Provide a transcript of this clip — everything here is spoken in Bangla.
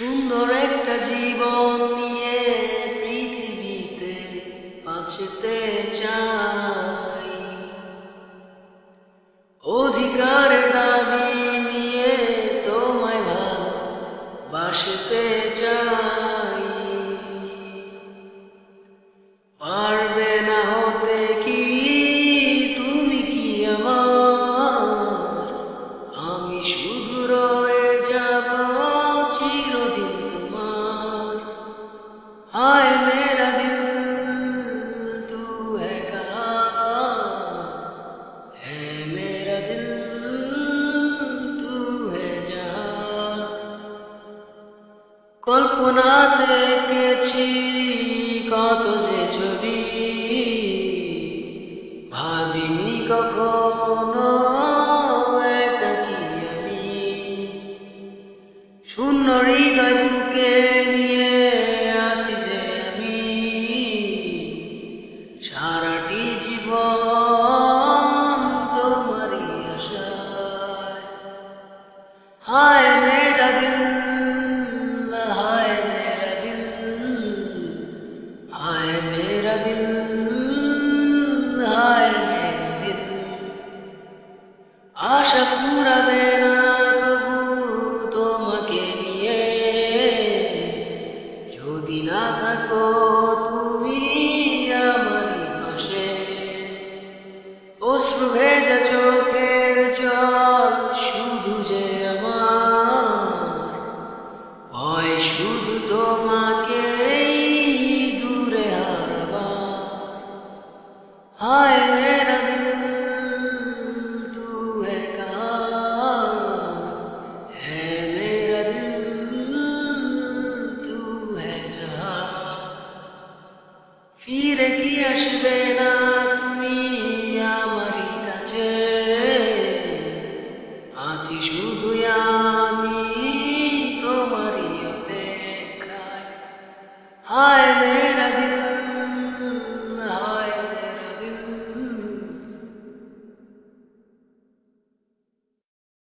সুন্দর একটা জীবন নিয়ে পৃথিবীতে বাঁচতে চাই, অধিকারের দাবি নিয়ে তোমায় ভালোবাসতে চাই। পারবে না হতে কি তুমি কি আমার, আমি শুধু রয়ে যাব চিরদিন তোমার। हाय मेरा दिल तू है कहाँ, है मेरा दिल तू है जहाँ। কল্পনাতে এঁকেছি কত যে ছবি, ভাবিনি কখনো একাকী আমি। শূন্য হৃদয় বুকে নিয়ে আছি যে আমি, সারাটি জীবন তোমারই আশায়। হায় মেরা দিল, হায় মেরা দিল, হায় মেরা দিল, হায় মেরা দিল। আশা ফুরাবে না কবু তোমাকে নিয়ে, যদি না থাকো তুমি আমারই পাশে। অশ্রু ভেজা চোখের জল শুধু যে আমার, ভয় শুধু তোমাকে দূরে হারাবার। हाय मेरा दिल तू है कहाँ, है मेरा दिल तू है जहाँ। ফিরে কি আসবে না তুমি